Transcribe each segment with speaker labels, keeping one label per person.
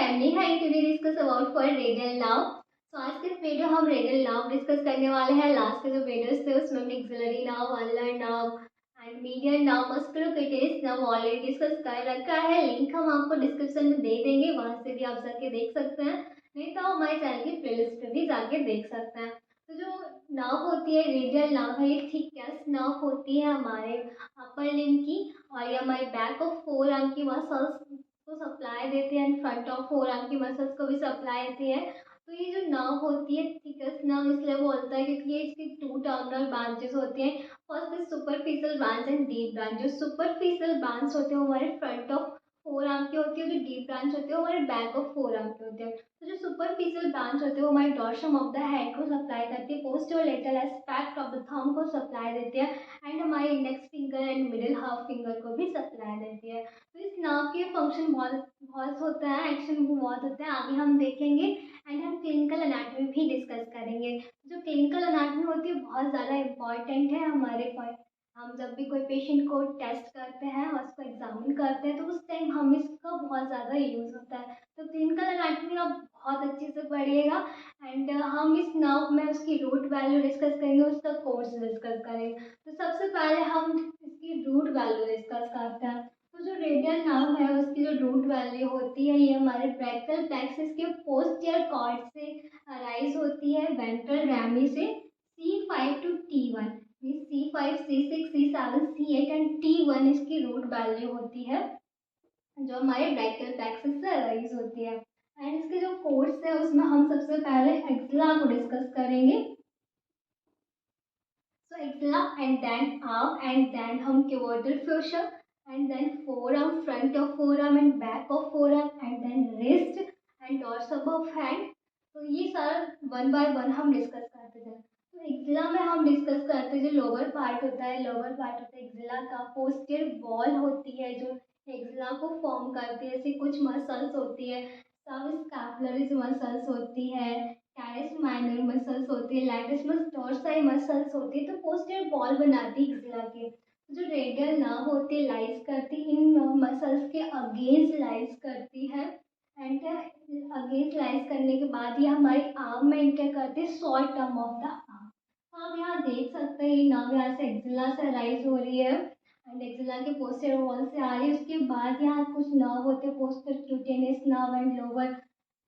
Speaker 1: एमनी हाई today discuss about for radial now. तो आज के इस वीडियो हम रेडियल नाउ डिस्कस करने वाले हैं। लास्ट के जो वीडियोस थे उसमें हमने axillary now, unlearn now and median now, musculoskeletal now already discuss कर रखा है। लिंक हम आपको डिस्क्रिप्शन में दे देंगे, वहां से भी आप जाके देख सकते हैं, नहीं तो हमारे चैनल की प्लेलिस्ट पे भी जाके देख सकते हैं। तो जो नाव होती है रेडियल नाव है, ये थिकनेस नाव होती है हमारे अपर लिम्ब की, और ये हमारे बैक ऑफ फोर आर्म की मसल्स को सप्लाई देते हैं, फ्रंट ऑफ फोर आर्म की मसल्स को भी सप्लाई देती है। तो ये जो नर्व होती है थिकस्ट नर्व इसलिए बोलता है क्योंकि ये इसकी टू टर्मिनल ब्रांचेस होती हैं। First is superficial branch and deep branch. जो सुपरफिशियल ब्रांच होते हैं वो हमारे फ्रंट ऑफ फोर आर्म की होती है, जो डीप ब्रांच होती है वो हमारे बैक ऑफ फोर आर्म की होती है। तो जो सुपरफिशियल ब्रांच होती है वो हमारे डॉर्सम ऑफ द हेड को सप्लाई करती है, posterior lateral aspect of the thumb को सप्लाई देती है, एंड हमारे index finger and middle half finger को भी सप्लाई देती है। तो इस नाव के फंक्शन बहुत बहुत होता है, एक्शन भी बहुत होता है, आगे हम देखेंगे। एंड हम क्लिनिकल एनाटॉमी भी डिस्कस करेंगे। जो क्लिनिकल एनाटॉमी होती है बहुत ज़्यादा इम्पॉर्टेंट है हमारे पर। हम जब भी कोई पेशेंट को टेस्ट करते हैं और उसको एग्जामिन करते हैं तो उस टाइम हम इसका बहुत ज़्यादा यूज़ होता है। तो क्लिनिकल एनाटॉमी आप बहुत अच्छे से पढ़िएगा। एंड हम इस नाव में उसकी रूट वैल्यू डिस्कस करेंगे, उसका कोर्स डिस्कस करेंगे। तो सबसे पहले हम इसकी रूट वैल्यू डिस्कस करते हैं। तो जो रेडियल नाव है उसकी जो रूट वैल्यू होती है, ये हमारे ब्रैकियल प्लेक्सस के पोस्टीरियर कॉर्ड से अराइज होती है, वेंट्रल रैमी से C5 to T1, means C5, C6, C7, C8 and T1 इसकी रूट वैल्यू होती है, जो हमारे ब्रैकियल प्लेक्सस से अराइज होती है। एंड इसके जो कोर्स है उसमें हम सबसे पहले एक्सिला को डिस्कस करेंगे। So axilla and then arm and then हम cuboidal fascia and then forearm, front of forearm and back of forearm and then wrist and dorsum of hand। तो ये सारा वन बाय वन हम discuss करते हैं। तो axilla में हम डिस्कस करते हैं जो लोअर पार्ट होता है, लोअर पार्ट होता है एक्सिला का, पोस्टीरियर वॉल होती है जो एक्सिला को फॉर्म करती है, ऐसी कुछ मसल्स होती है, सब स्कैपुलरीज मसल्स होती है, कैरेस माइनर मसल्स होती है, लैटिस डोर्साई मसल्स होती है, तो पोस्टीरियर वॉल बनाती है एक्सिला के। जो रेडियल नर्व होती है लाइज करती इन मसल्स के अगेंस्ट लाइज करती है, एंड अगेंस्ट लाइज करने के बाद ये हमारी आर्म में एंटर करती है, short term of the arm. तो आप यहाँ देख सकते हैं ये नर्व यहाँ से एक्सिला से राइज हो रही है एंड एक्सिला के पोस्टीरियर वॉल से आ रही है। उसके बाद यहाँ कुछ नर्व होते हैं, posterior cutaneous nerve and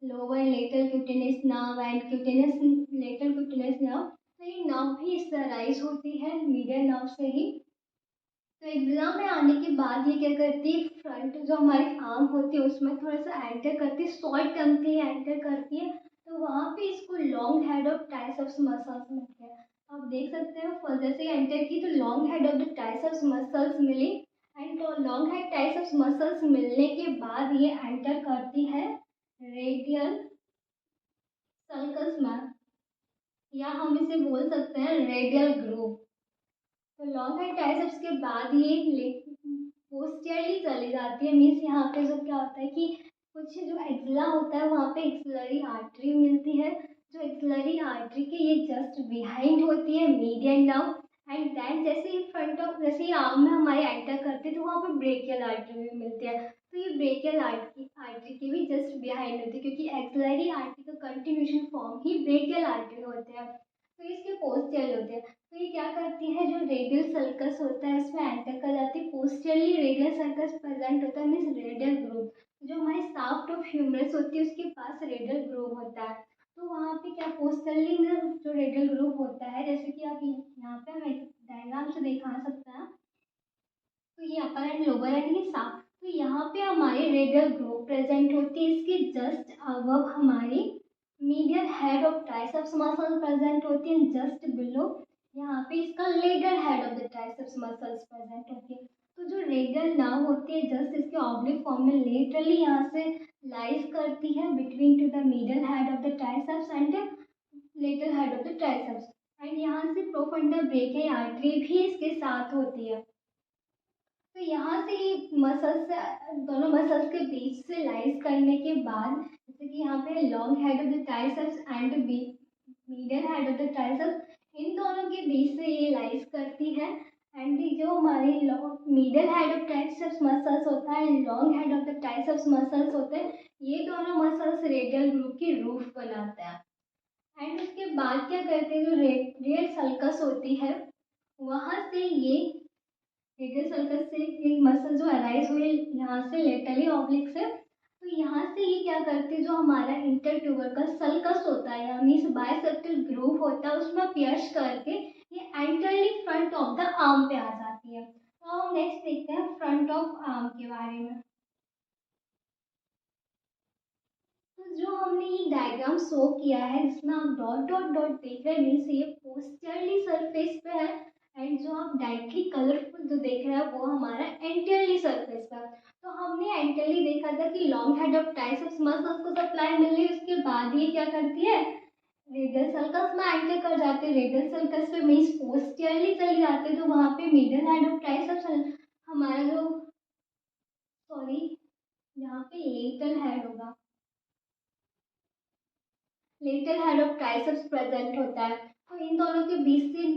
Speaker 1: lower lateral cutaneous nerve and cutaneous lateral cutaneous nerve. तो ये नर्व भी इससे अराइज होती है मीडियन नर्व से ही। तो एग्जाम में आने के बाद ये क्या करती है, फ्रंट जो हमारी आर्म होती है उसमें थोड़ा सा एंटर करती है, शॉर्ट टर्म के लिए एंटर करती है। तो वहाँ पे इसको long head of triceps muscles मिलते हैं। आप देख सकते हो जैसे एंटर की तो long head of the triceps muscles मिली, and long head triceps muscles मिलने के बाद ये एंटर करती है रेडियल सल्कस में, या हम इसे बोल सकते हैं रेडियल ग्रूव। तो लॉन्ग हेड ट्राइसेप्स के बाद ये पोस्टीरियरली चली जाती है, मीन्स यहाँ पे जो क्या होता है कि कुछ जो एक्सिला होता है वहाँ पे एक्सिलरी आर्टरी मिलती है, जो एक्सिलरी आर्टरी के ये जस्ट बिहाइंड होती है मीडियन नर्व, एंड देन जैसे ही फ्रंट ऑफ जैसे ही आर्म में हमारे एंटर करते हैं तो वहाँ पे ब्रेकियल आर्टरी भी मिलती है। तो ये ब्रेकियल आर्टरी के भी जस्ट बिहाइंड होती है, क्योंकि एक्सिलरी आर्टरी का कंटिन्यूशन फॉर्म ही ब्रेकियल आर्टरी होते हैं, तो इसके पोस्टीरियर होते हैं। तो ये क्या करती है, जो रेडियल सर्कस होता है उसमें एंटर कर जाती है, पोस्टीरियरली रेडियल सर्कस प्रेजेंट होता है, मीन्स रेडियल ग्रूव। जो हमारी शाफ्ट ऑफ ह्यूमरस होती है उसके पास रेडियल ग्रूव होता है। तो वहाँ पे क्या पोस्टीरियरली में जो रेडियल ग्रूव होता है, जैसे कि आप यहाँ पे हम डायग्राम से दिखा सकते हैं, तो ये अपर एंड लोअर एंड ये शाफ्ट। तो यहाँ पे हमारी रेडियल ग्रूव प्रेजेंट होती है, इसके जस्ट अबव हमारी medial head of triceps muscle present होती है, जस्ट बिलो यहाँ पे इसका lateral head of the triceps muscles present होती है। तो जो रेडियल नर्व होती है जस्ट इसके ऑब्लिक फॉर्म में लेटरली यहाँ से लाइज करती है between two the medial head of the triceps and lateral head of the triceps, and यहाँ से प्रोफंडा ब्रेकियल आर्टरी भी इसके साथ होती है। तो यहाँ से ये मसल्स दोनों मसल्स के बीच से लाइज करने के बाद, जैसे कि यहाँ पे long head of the triceps and medial head of the triceps, इन दोनों के बीच से ये लाइज करती है, एंड जो हमारे middle head of triceps muscles होता है and long head of the triceps muscles होते हैं, ये दोनों मसल्स रेडियल ग्रुप की रूफ बनाते हैं। एंड उसके बाद क्या करते हैं, जो रेडियल सल्कस होती है वहाँ से ये रेडियल सर्कस से एक मसल जो अराइज हुई यहाँ से लेटरली ऑब्लिक से, तो यहाँ से ये क्या करते हैं, जो हमारा इंटरट्यूबरकल सल्कस होता है यानी बाइसेप्टल ग्रूव होता है उसमें पियर्स करके ये एंटरली फ्रंट ऑफ द आर्म पे आ जाती है। तो हम नेक्स्ट देखते हैं फ्रंट ऑफ आर्म के बारे में। तो जो हमने ये डायग्राम शो किया है जिसमें आप डॉट डॉट डॉट देख रहे हैं, मीन्स ये पोस्टरली सरफेस पे है एंड जो आप डायरेक्टली कलरफुल जो देख रहे हैं वो हमारा एंटरली सरफेस पे है। तो हमने एंटरली देखा था कि long head of triceps muscles को सप्लाई मिल रही है, उसके बाद ये क्या करती है, रेडियल सर्कस में एंटर कर जाते हैं। रेडियल सर्कस पे मीन्स पोस्टरली चली जाते हैं, तो वहाँ पे मिडल हेड ऑफ ट्राइसेप्स हमारा जो, सॉरी, यहाँ पे लेटरल हेड होगा, lateral head of triceps present होता है। तो इन दोनों के बीच से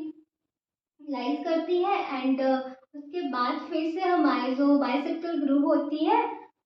Speaker 1: लाइज करती है एंड उसके बाद फिर से हमारे जो बाइसेप्टल ग्रूव होती है,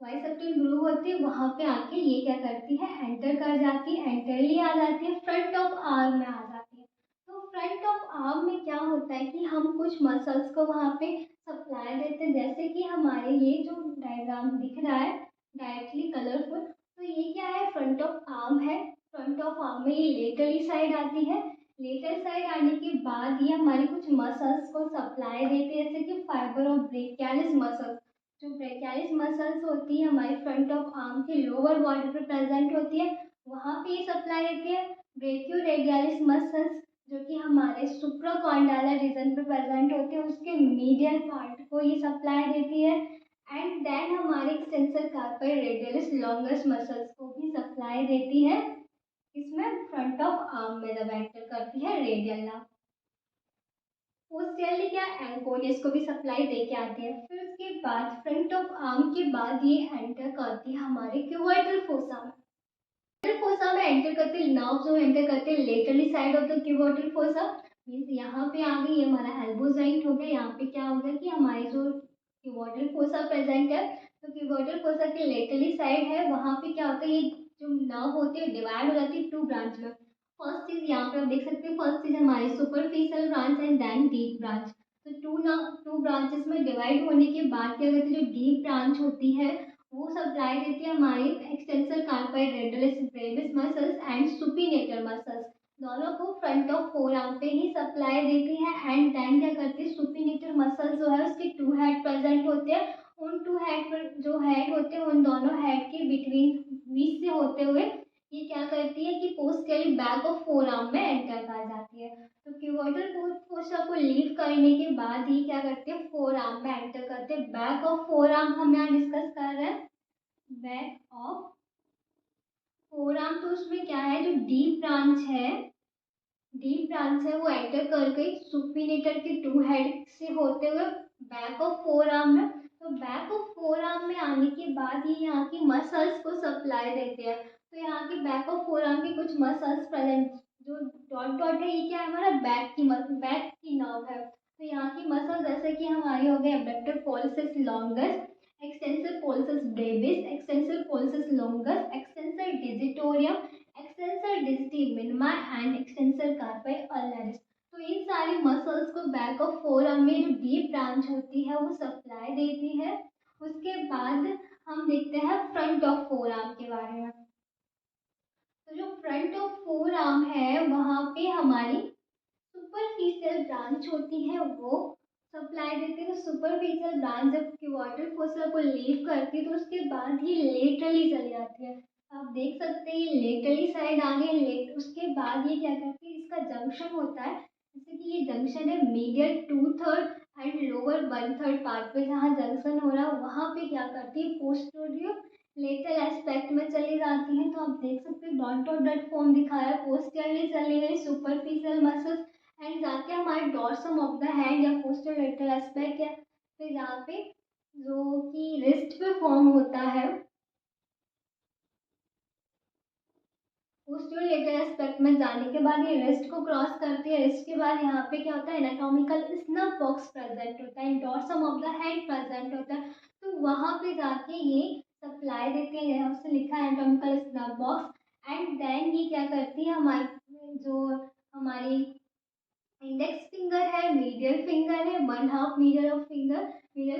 Speaker 1: बाइसेप्टल ग्रूव होती है वहाँ पे आके ये क्या करती है, एंटर कर जाती है, एंटरली आ जाती है, फ्रंट ऑफ आर्म में आ जाती है। तो फ्रंट ऑफ आर्म में क्या होता है कि हम कुछ मसल्स को वहाँ पे सप्लाई देते हैं, जैसे कि हमारे ये जो डायग्राम दिख रहा है डायरेक्टली कलरफुल, तो ये क्या है, फ्रंट ऑफ आर्म है। फ्रंट ऑफ आर्म में ये लेटरली साइड आती है, लेटर साइड आने के बाद ये हमारे कुछ मसल्स को सप्लाई देते हैं, जैसे कि फाइबर ऑफ ब्रेकियालिस मसल। जो ब्रेकियालिस मसल्स होती है हमारे फ्रंट ऑफ आर्म के लोअर बॉडी पे प्रेजेंट होती है, वहाँ पे ये सप्लाई देती है। ब्रेकियोरेडियालिस मसल्स जो कि हमारे सुप्राकॉन्डाइलर रीजन पे प्रेजेंट होते हैं, उसके मीडियल पार्ट को ये सप्लाई देती है। एंड देन हमारे extensor carpal radialis longest muscles को भी सप्लाई देती है, इसमें फ्रंट ऑफ आर्म में जब एंटर करती है रेडियल नर्व। पोस्टियरली क्या, एंकोनियस को भी सप्लाई दे के आती है। फिर उसके बाद फ्रंट ऑफ आर्म के बाद ये एंटर करती है हमारे क्यूबर्टल फोसा में। फोसा में एंटर करते नर्व जो एंटर करते हैं laterally side of the cubital fossa, means यहाँ पे आ गई, हमारा एल्बो जॉइंट हो गया। यहाँ पे क्या हो गया कि हमारे जो क्यूबर्टल फोसा प्रेजेंट है, तो क्यूबर्टल फोसा के लेटरली साइड है, वहाँ पे क्या होता है, ये जो नर्व होते हैं डिवाइड हो जाती है टू ब्रांच में। फर्स्ट चीज यहाँ पे आप देख सकते हैं, फर्स्ट चीज हमारी superficial branch and then deep branch. तो टू ब्रांचेस में डिवाइड होने के बाद क्या कहते हैं, जो डीप ब्रांच होती है वो सप्लाई देती है हमारी extensor कार्पाई radialis brevis muscles and supinator muscles, दोनों को फ्रंट ऑफ फोर आर्म पे ही सप्लाई देती है। एंड देन क्या करती है, सुपिनेटर मसल्स जो है उसके टू हेड प्रेजेंट होते हैं, उन टू हेड पर जो हेड होते हैं उन दोनों हेड के बिटवीन बीच से होते हुए ये क्या करती है कि पोस्टली बैक ऑफ फोर आर्म में एंटर कर जाती है। तो क्यूबोटल फोसा को लीव करने के बाद ही क्या करते हैं, फोर आर्म में एंटर करते हैं। बैक ऑफ फोर आर्म हम यहाँ डिस्कस कर रहे हैं, बैक ऑफ फोर आर्म, तो उसमें क्या है, जो डीप ब्रांच है, डीप ब्रांच है वो एंटर कर गई सुपिनेटर के टू हेड से होते हुए बैक ऑफ फोर आर्म में। तो बैक ऑफ फोर आर्म में आने के बाद ये यहाँ की मसल्स को सप्लाई देते हैं। तो यहाँ की बैक ऑफ फोर आर्म की कुछ मसल्स प्रेजेंट, जो डॉट डॉट है ये क्या है, हमारा बैक की नर्व है। तो यहाँ की मसल जैसे कि हमारी हो गई abductor pollicis longus, extensor pollicis brevis, extensor pollicis longus, extensor digitorum, extensor digiti minima and extensor carpi ulnaris. तो इन सारी मसल्स को बैक ऑफ फोर आर्म में जो डीप ब्रांच होती है वो सप्लाई देती है। उसके बाद हम देखते हैं फ्रंट ऑफ फोर आर्म के बारे में। तो जो फ्रंट ऑफ फोर आर्म है वहाँ पे हमारी सुपरफिशियल ब्रांच होती है वो सप्लाई देती है। तो सुपरफिशियल ब्रांच जब क्वार्टर फोसा को लीव करती है तो उसके बाद ही लेटरली चली जाती है। आप देख सकते हैं ये लेटरली साइड आ गई, लेट उसके बाद ये क्या करती है, इसका जंक्शन होता है, जैसे कि ये जंक्शन है medial two third and lower one third part पे, जहाँ जंक्शन हो रहा है वहाँ पे क्या करती है, पोस्टीरियर लेटरल एस्पेक्ट में चली जाती है। तो आप देख सकते हैं डॉट डॉट डॉट फॉर्म दिखाया, पोस्टीरियरली चली गई सुपरफिशियल मसल्स एंड जाके हमारे डॉर्सम ऑफ द हैंड या पोस्टरलेटरल एस्पेक्ट है, फिर जहाँ पे जो कि रिस्ट पे फॉर्म होता है, पोस्टीरियर लेटरल एस्पेक्ट में जाने के बाद ये रिस्ट को क्रॉस करती है। रिस्ट के बाद यहाँ पे क्या होता है, एनाटॉमिकल स्नब बॉक्स प्रेजेंट होता है, dorsum of the head present होता है। तो वहाँ पे जाके ये सप्लाई देते हैं, यहाँ से लिखा है anatomical snuff box. And then ये क्या करती है, हमारी जो हमारी इंडेक्स फिंगर है, मीडियल फिंगर है, वन हाफ मीडियल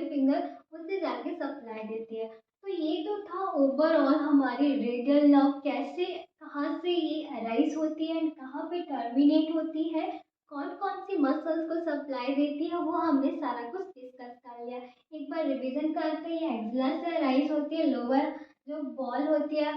Speaker 1: फिंगर उससे जाके सप्लाई देती है। तो ये तो था ओवरऑल हमारी रेडियल नर्व कैसे, कहाँ से ये अराइज होती है एंड कहाँ पे टर्मिनेट होती है, कौन कौन सी मसल्स को सप्लाई देती है, वो हमने सारा कुछ डिस्कस कर लिया। एक बार रिवीजन करते हैं, ये एक्सिला से अराइज होती है, लोअर जो बॉल होती है,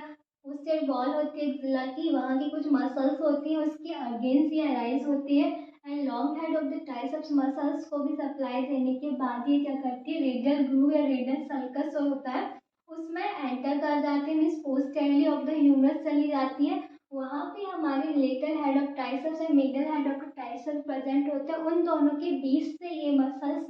Speaker 1: पोस्टीरियर बॉल होती है एक्सिला की, वहाँ की कुछ मसल्स होती हैं उसके अगेंस्ट ये अराइज होती है। And long head of the triceps muscles को भी सप्लाई देने के बाद ये क्या करती है, रेडियल ग्रूव या रेडियल सर्कस जो होता है उसमें एंटर कर जाती है, means posteriorly of the humerus चली जाती है। वहाँ पे हमारे lateral head of triceps and middle head of triceps present होते हैं। उन दोनों के बीच से ये मसल्स,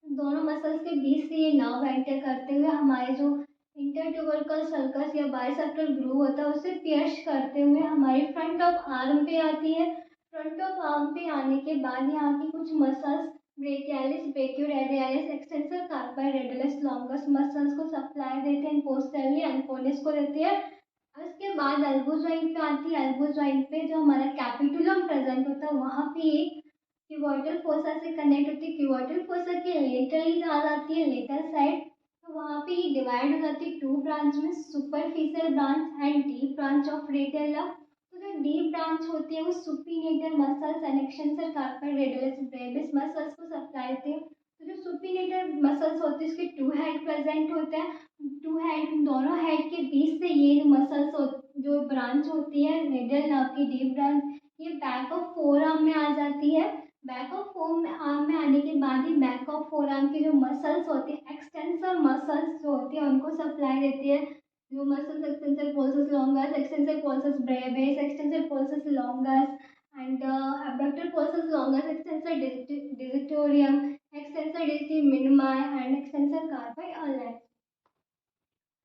Speaker 1: दोनों मसल्स के बीच से ये नर्व एंटर करते हुए हमारे जो इंटरट्यूबरकल सर्कस या बाइसेप्टल ग्रूव होता है उसे पियर्स करते हुए हमारी फ्रंट ऑफ आर्म पे आती है। फ्रंट ऑफ आर्म पे आने के बाद यहाँ की कुछ muscles brachialis, brachioradialis, extensor carpal radialis longus muscles को सप्लाई देते हैं, पोस्टरली अनकोनिस को देते हैं। उसके बाद एल्बो जॉइंट पे आती है। एल्बो जॉइंट पे जो हमारा कैपिटुलम प्रेजेंट होता है वहाँ पे एक क्यूबोइडल फोसा से कनेक्ट होती है। क्यूबोइडल फोसा के लेटरली आ जाती है, लेटर साइड। तो वहाँ पे ये डिवाइड हो जाती है टू ब्रांच में, superficial branch and deep branch of radial nerve. तो जो डीप ब्रांच होती है वो supinator muscles and extensor carpal radialis brevis muscles को सप्लाई देती है। तो जो सुपिनेटर मसल्स होते हैं उसके टू हेड प्रेजेंट होते हैं। टू हेड, दोनों हेड के बीच से ये मसल्स जो ब्रांच होती है रेडियल नर्व की डीप ब्रांच, ये बैक ऑफ फोर आर्म में आ जाती है। बैक ऑफ फोर आर्म में आने के बाद ही बैक ऑफ फोर आर्म की जो मसल्स होती है, एक्सटेंसर मसल्स जो होती है उनको सप्लाई देती है। जो muscles, extensor pollicis longus, extensor pollicis brevis, extensor pollicis longus and abductor pulsus longus, extensor digitorum, extensor digiti minima and extensor carpi अलेट।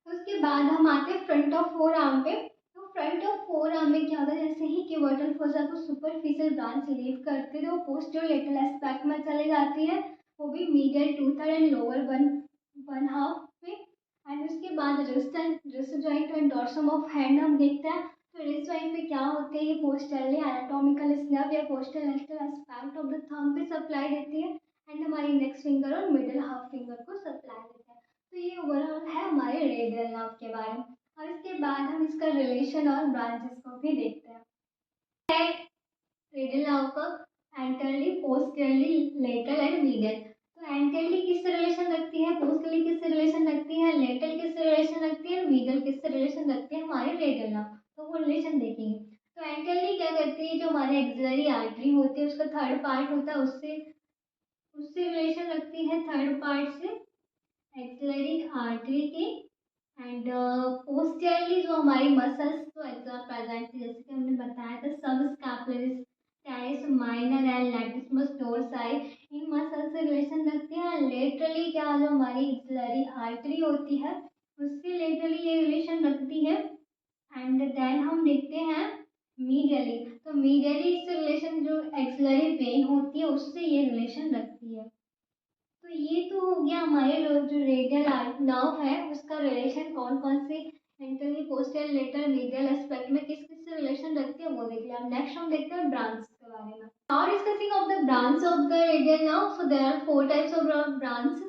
Speaker 1: उसके बाद हम आते हैं फ्रंट ऑफ फोर आर्म पे। तो फ्रंट ऑफ फोर आर्म में क्या होता है, जैसे ही क्यूबोइडल फोसा को सुपरफिशियल ब्रांच लीव करते थे वो पोस्टीरियर लेटरल एस्पेक्ट में चले जाती है, वो भी medial two third and lower one one half पे। एंड उसके बाद wrist joint and dorsum of hand हम देखते हैं। तो रिस्ट जॉइंट पे क्या होते हैं, ये पोस्टरली एनाटॉमिकल स्नब या postal lateral aspect of the thumb पे सप्लाई देती है एंड हमारी इंडेक्स फिंगर और मिडिल हाफ फिंगर को सप्लाई देते हैं। तो ये ओवरऑल है हमारे रेडियल नर्व के बारे में। और इसके बाद हम इसका रिलेशन और ब्रांचेस को भी देखते हैं। रेडियल नर्व का एंटरली, पोस्टरली, लेटरल एंड मीडियल। तो एंटरली किससे रिलेशन रखती है, पोस्टरली किससे रिलेशन रखती है, लेटरल किससे रिलेशन रखती है, मीडियल किससे रिलेशन रखती है हमारे रेडियल नर्व। तो वो रिलेशन देखेंगे। तो एंटरली क्या करती है, जो हमारे एक्सिलरी आर्टरी होती है उसका थर्ड पार्ट होता है, उससे उससे रिलेशन रखती है, थर्ड पार्ट से एक्सिलरी आर्टरी की। एंड पोस्टियरली जो हमारी मसल्स तो एग्जाम प्रेजेंट थी, जैसे कि हमने बताया था, subscapularis, teres minor and latissimus dorsi, इन मसल से रिलेशन रखती है। लेटरली क्या, जो हमारी एक्सिलरी आर्टरी होती है उससे लेटरली ये रिलेशन रखती है। एंड देन हम देखते हैं मीडियली। तो मीडियली इससे रिलेशन, जो एक्सिलरी वेन होती है उससे ये रिलेशन रखती है। तो ये तो हो गया हमारे जो रेडियल नर्व है उसका रिलेशन कौन कौन से एंटरली, पोस्टीरियर, लेटरल, मीडियल एस्पेक्ट में किस किस से रिलेशन रखते हैं वो देख लिया। नेक्स्ट हम देखते हैं ब्रांच के बारे में। Now discussing of the branch of the radial nerve. So there are four types of branch: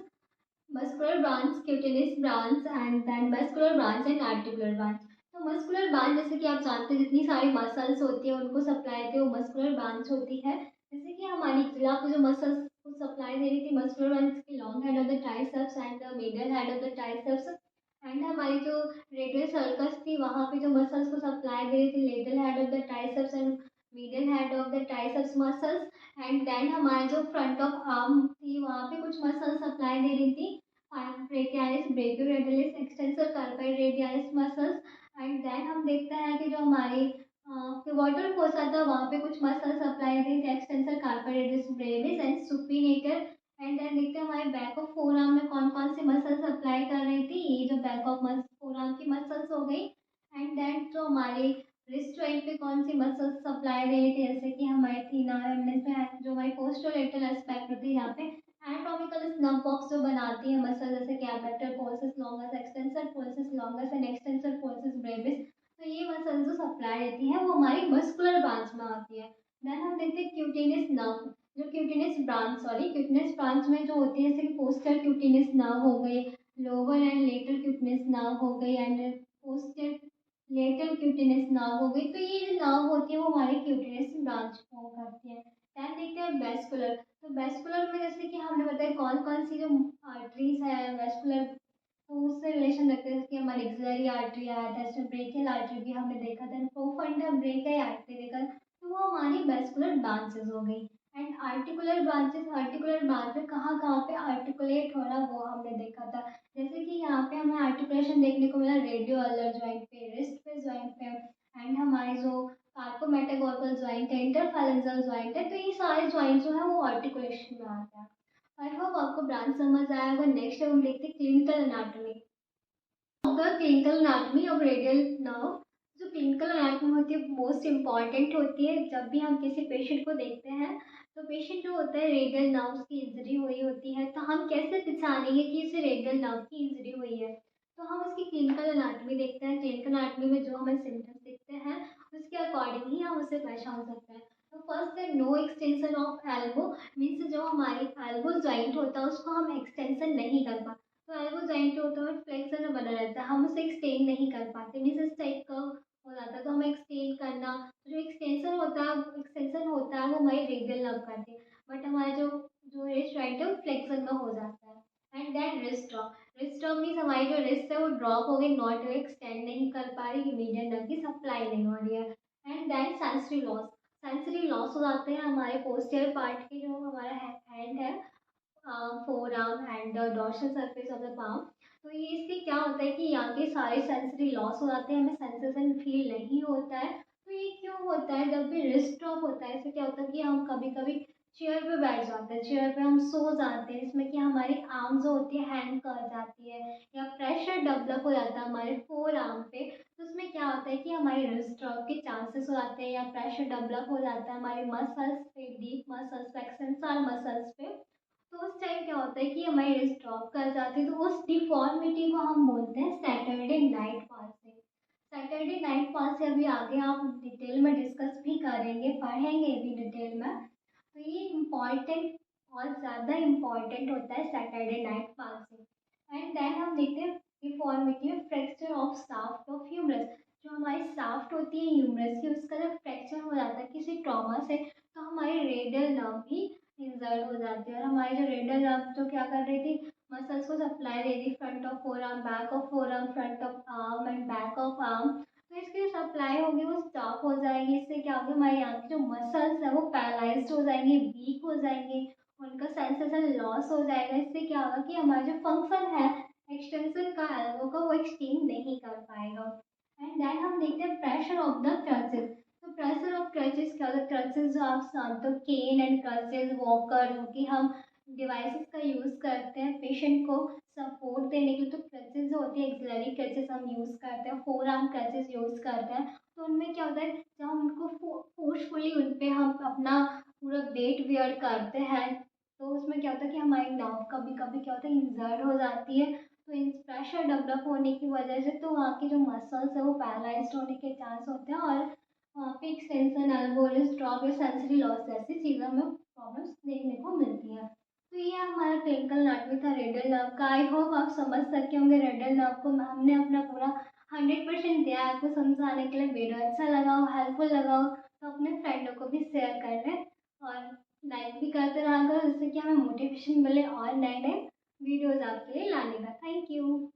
Speaker 1: muscular branch, cutaneous branch and then muscular branch and articular branch. तो मस्कुलर ब्रांच जैसे कि आप जानते हैं जितनी सारी मसल्स होती है उनको सप्लाई देती है वो मस्कुलर ब्रांच होती है। जैसे कि हमारी जिला की जो मसल्स को सप्लाई दे रही थी मस्कुलर ब्रांच की, long head of the triceps and the middle head of the triceps. And हमारी जो रेडियल सर्कस थी वहाँ पे जो मसल्स को सप्लाई दे रही थी lateral head of the triceps and middle head of the triceps muscles. And then हमारे जो फ्रंट ऑफ आर्म थी वहाँ पे कुछ मसल्स सप्लाई दे रही थी, brachialis, brachioradialis, extensor carpi radialis muscles। And then हम देखते हैं कि जो हमारी पिवोटल फोसा था वहाँ पे कुछ मसल सप्लाई दी थी, extensor carpal radius brevis and supinator. And then देखते हैं हमारे बैक ऑफ फोर आर्म में कौन कौन सी मसल सप्लाई कर रही थी, ये जो बैक ऑफ फोर आर्म की मसल्स हो गई। एंड देन जो हमारे रिस्ट जॉइंट पे कौन सी मसल्स सप्लाई दे रही थी, जैसे कि हमारी थीना में जो हमारी पोस्टोलेटरल एस्पेक्ट होती है, यहाँ पे एनाटॉमिकल स्नब बॉक्स जो बनाती है मसल, जैसे कि abductor pollicis longus, extensor pollicis longus and extensor pollicis brevis. तो ये मसल जो सप्लाई देती है वो हमारी मस्कुलर ब्रांच में आती है। देन हम देखते हैं क्यूटेनियस नर्व, जो क्यूटेनियस ब्रांच में जो होती है, जैसे कि पोस्टर क्यूटेनियस नर्व हो गई, lower and later cutaneous nerve हो गई and poster lateral cutaneous nerve हो गई। तो ये जो नर्व होती है वो हमारे क्यूटेनियस ब्रांच फॉर्म करती है। ध्यान देखते हैं वेस्कुलर। तो वेस्कुलर में जैसे कि हमने बताया कौन कौन सी जो आर्टरीज है वेस्कुलर, तो उससे रिलेशन रखते हैं, जैसे कि हमारी एक्सिलरी आर्टरी आया था, इसमें ब्रेकियल आर्टरी भी हमने देखा था, प्रोफंडा ब्रेकियल आर्टरी देखा, तो वो हमारी वेस्कुलर ब्रांचेस हो गई। एंड आर्टिकुलर ब्रांचेस कहाँ कहाँ पे आर्टिकुलेट हो रहा वो हमने देखा था, जैसे कि यहाँ पे हमें आर्टिकुलेशन देखने को मिला रेडियो अलर ज्वाइंट पे, रिस्ट पे ज्वाइंट पे, एंड हमारे जो कार्पोमेटागोर्पल ज्वाइंट है, इंटरफेरेंजियल ज्वाइंट है, तो ये सारे ज्वाइंट जो है वो आर्टिकुलेशन में आते हैं। आई होप आपको ब्रांच समझ आया होगा। नेक्स्ट हम देखते हैं clinical anatomy. The clinical anatomy of radial nerve. जो क्लिनिकल एनाटॉमी होती है मोस्ट इम्पॉर्टेंट होती है। जब भी हम किसी पेशेंट को देखते हैं तो पेशेंट जो होता है रेडियल नर्व्स की इंजरी हुई होती है, तो हम कैसे पहचानेंगे कि इसे रेडियल नर्व की इंजरी हुई है, तो हम उसकी क्लिनिकल एनाटॉमी देखते हैं। क्लिनिकल एनाटॉमी में जो हमें सिम्टम्स दिखते हैं उसके अकॉर्डिंग ही हम उसे पहचान सकते हैं। तो फर्स्ट है no extension of elbow, means जो हमारी एल्बो जॉइंट होता है उसको हम एक्सटेंशन नहीं कर पाते। तो एल्बो जॉइंट जो होता है फ्लेक्सर में बना रहता है, हम उसे एक्सटेंड नहीं कर पाते, मीन्स इस टाइप का हो जाता है। तो हमें एक्सटेंड करना, तो जो एक्सटेंशन होता है वो हमारी रेडियल नर्व करती है, बट हमारा जो जो रिस्ट जॉइंट है वो फ्लेक्सर में हो जाता है। And then wrist drop means हमारी जो रिस्ट है वो ड्रॉप हो गई, नॉट एक्सटेंड नहीं कर पा रही, मीडियन नर्व की सप्लाई नहीं हो रही है। एंड देन सेंसरी लॉस हो जाते हैं हमारे पोस्टीरियर पार्ट के, जो हमारा हैंड है, forearm and the dorsal surface of the palm. तो ये इससे क्या होता है कि यहाँ के सारे सेंसरी लॉस हो जाते हैं, हमें सेंसेशन फील नहीं होता है। तो ये क्यों होता है, जब भी रिस्ट ड्रॉप होता है इससे क्या होता है कि हम कभी कभी चेयर पे बैठ जाते हैं, चेयर पे हम सो जाते हैं, इसमें कि हमारी आर्म जो होती है हैंग कर जाती है, या प्रेशर डेवलप हो जाता है हमारे फोर आर्म पे। तो उसमें क्या होता है कि हमारी रिस्ट ड्रॉप के चांसेस हो जाते हैं, या प्रेशर डेवलप हो जाता है हमारे मसल्स पे, डीप मसल्स एक्सटेंसर मसल्स पे। तो उस टाइम क्या होता है कि हमारी रिस्ट ड्रॉप कर जाती है, तो उस डिफॉर्मिटी को हम बोलते हैं Saturday night palsy. Saturday night palsy अभी आगे आप डिटेल में डिस्कस भी करेंगे, पढ़ेंगे भी डिटेल में। तो ये इम्पॉर्टेंट और ज़्यादा इम्पॉर्टेंट होता है Saturday night palsy. And then हम देखते हैं डिफॉर्मिटी में fracture of shaft of humerus. जो हमारी शाफ्ट होती है ह्यूमरस की, उसका जब फ्रैक्चर हो जाता है किसी ट्रॉमा से, तो हमारी रेडियल नर्व भी इंजर्ड हो जाती है, और हमारी जो रेडियल नर्व जो क्या कर रही थी, मसल्स को सप्लाई दे रही, front of four arm, back of four arm, front of arm and back of arm. तो इसकी जो सप्लाई होगी वो स्टॉप हो जाएगी, इससे क्या होगा हमारे यहाँ की जो मसल्स है वो पैरालाइज्ड हो जाएंगे, वीक हो जाएंगे, उनका सेंसेशन लॉस हो जाएगा। इससे क्या होगा कि हमारा जो फंक्शन है एक्सटेंशन का एल्बो का वो एक्सटेंड नहीं कर पाएगा। एंड देन हम देखते हैं प्रेशर ऑफ द क्रचेस। तो प्रेशर ऑफ क्रचेस क्या होता है, क्रचेस जो आप जानते हो, केन एंड क्रचेस, वॉकर, जो कि हम डिवाइसेस का यूज़ करते हैं पेशेंट को सपोर्ट देने के लिए। तो क्रचेस जो होती है एक्सिलरी क्रचेस हम यूज़ करते हैं, फोर आर्म क्रचेस यूज़ करते हैं। तो उनमें क्या होता है, जब हम उनको फोर्सफुली उन पर हम अपना पूरा वेट वेयर करते हैं, तो उसमें क्या होता है कि हमारी नाव कभी कभी क्या होता है इंजर्ड हो जाती है। तो इन प्रेशर डेवलप होने की वजह से तो वहाँ की जो मसल्स है वो पैरालाइज्ड होने के चांस होते हैं, और वहाँ पे एक्सटेंशन, एल्बोरिस ड्रॉप या सेंसरी लॉस जैसी चीज़ों में प्रॉब्लम्स देखने को मिलती हैं। तो ये हमारा क्लिनिकल एनाटॉमी था रेडियल नर्व का। आई होप आप समझ सके होंगे रेडियल नर्व को। हमने अपना पूरा 100% दिया है आपको समझाने के लिए। वीडियो अच्छा लगा हो, हेल्पफुल लगा हो, तो अपने फ्रेंडों को भी शेयर कर लें, और लाइक भी करते रहा करो, जिससे कि हमें मोटिवेशन मिले और नए नए वीडियोज़ आपके लिए लाने का। Thank you.